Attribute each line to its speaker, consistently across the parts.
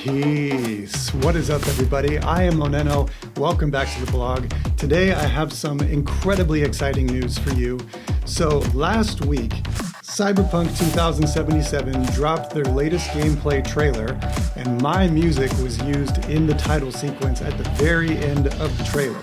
Speaker 1: Peace. What is up, everybody? I am OnenO. Welcome back to the blog. Today I have some incredibly exciting news for you. So last week, CyberPunk 2077 dropped their latest gameplay trailer, and my music was used in the title sequence at the very end of the trailer.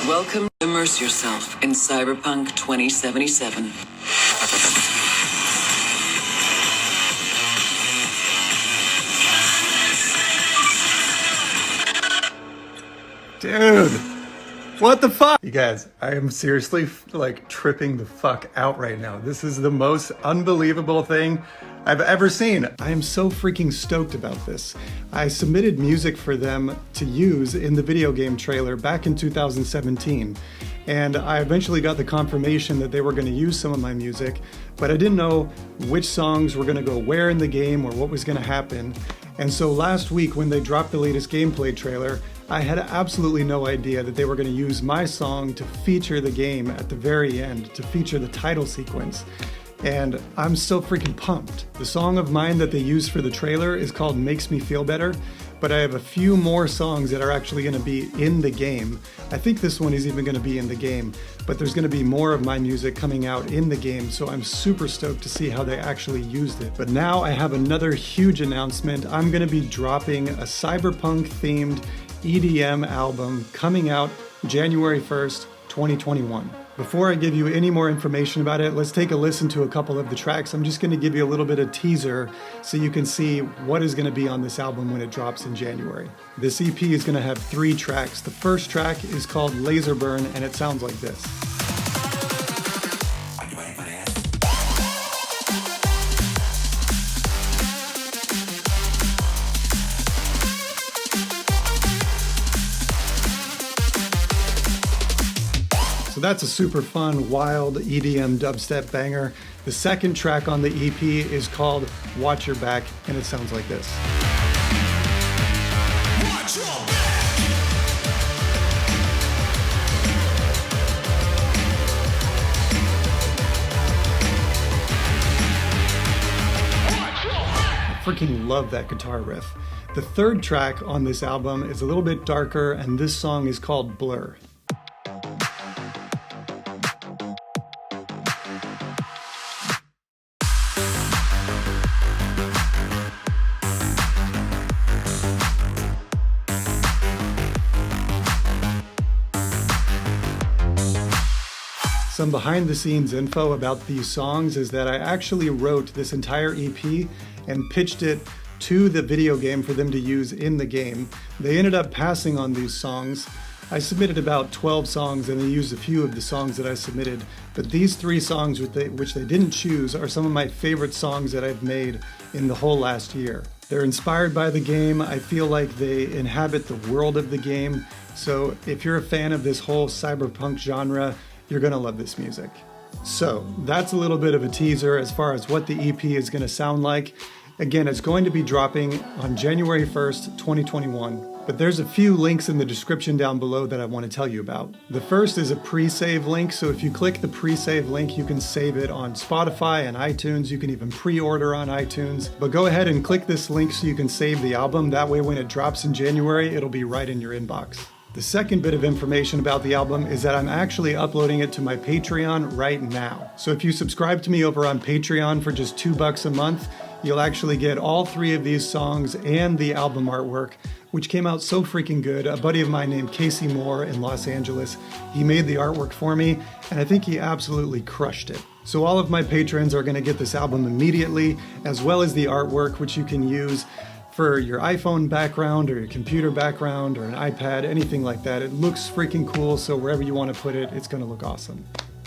Speaker 2: Welcome. Immerse yourself in CyberPunk 2077.
Speaker 1: Dude, what the fuck? You guys, I am seriously tripping the fuck out right now. This is the most unbelievable thing I've ever seen. I am so freaking stoked about this. I submitted music for them to use in the video game trailer back in 2017. And I eventually got the confirmation that they were going to use some of my music, but I didn't know which songs were going to go where in the game or what was going to happen. And so last week when they dropped the latest gameplay trailer, I had absolutely no idea that they were going to use my song to feature the game at the very end, to feature the title sequence. And I'm so freaking pumped. The song of mine that they used for the trailer is called Makes Me Feel Better, but I have a few more songs that are actually going to be in the game. I think this one is even going to be in the game, but there's going to be more of my music coming out in the game, so I'm super stoked to see how they actually used it. But now I have another huge announcement. I'm going to be dropping a cyberpunk themed EDM album coming out January 1st, 2021. Before I give you any more information about it, let's take a listen to a couple of the tracks. I'm just going to give you a little bit of teaser so you can see what is going to be on this album when it drops in January. This EP is going to have 3 tracks. The first track is called Lazer Burn, and it sounds like this. So that's a super fun, wild EDM dubstep banger. The second track on the EP is called Watch Your Back, and it sounds like this. Watch your back. I freaking love that guitar riff. The third track on this album is a little bit darker, and this song is called Blur. Some behind the scenes info about these songs is that I actually wrote this entire EP and pitched it to the video game for them to use in the game. They ended up passing on these songs. I submitted about 12 songs and they used a few of the songs that I submitted, but these 3 songs which they didn't choose are some of my favorite songs that I've made in the whole last year. They're inspired by the game. I feel like they inhabit the world of the game. So if you're a fan of this whole cyberpunk genre, you're gonna love this music. So that's a little bit of a teaser as far as what the EP is gonna sound like. Again, it's going to be dropping on January 1st, 2021. But there's a few links in the description down below that I want to tell you about. The first is a pre-save link, so if you click the pre-save link, you can save it on Spotify and iTunes. You can even pre-order on iTunes. But go ahead and click this link so you can save the album. That way when it drops in January, it'll be right in your inbox. The second bit of information about the album is that I'm actually uploading it to my Patreon right now. So if you subscribe to me over on Patreon for just $2 a month, you'll actually get all 3 of these songs and the album artwork, which came out so freaking good. A buddy of mine named Casey Moore in Los Angeles, he made the artwork for me, and I think he absolutely crushed it. So all of my patrons are gonna get this album immediately, as well as the artwork, which you can use for your iPhone background or your computer background or an iPad, anything like that. It looks freaking cool, so wherever you want to put it, it's going to look awesome.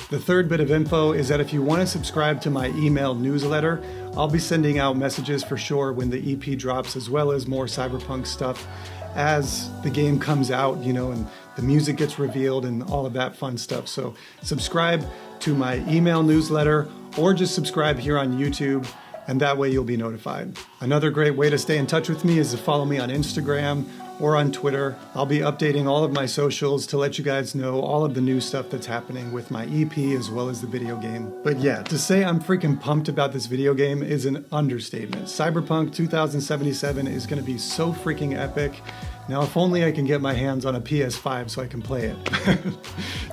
Speaker 1: The third bit of info is that if you want to subscribe to my email newsletter, I'll be sending out messages for sure when the EP drops, as well as more cyberpunk stuff as the game comes out, and the music gets revealed and all of that fun stuff. So subscribe to my email newsletter or just subscribe here on YouTube, and that way you'll be notified. Another great way to stay in touch with me is to follow me on Instagram or on Twitter. I'll be updating all of my socials to let you guys know all of the new stuff that's happening with my EP as well as the video game. But yeah, to say I'm freaking pumped about this video game is an understatement. CyberPunk 2077 is going to be so freaking epic. Now, if only I can get my hands on a PS5 so I can play it.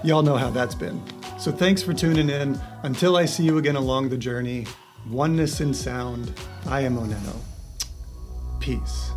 Speaker 1: Y'all know how that's been. So thanks for tuning in. Until I see you again along the journey, oneness in sound, I am OnenO. Peace.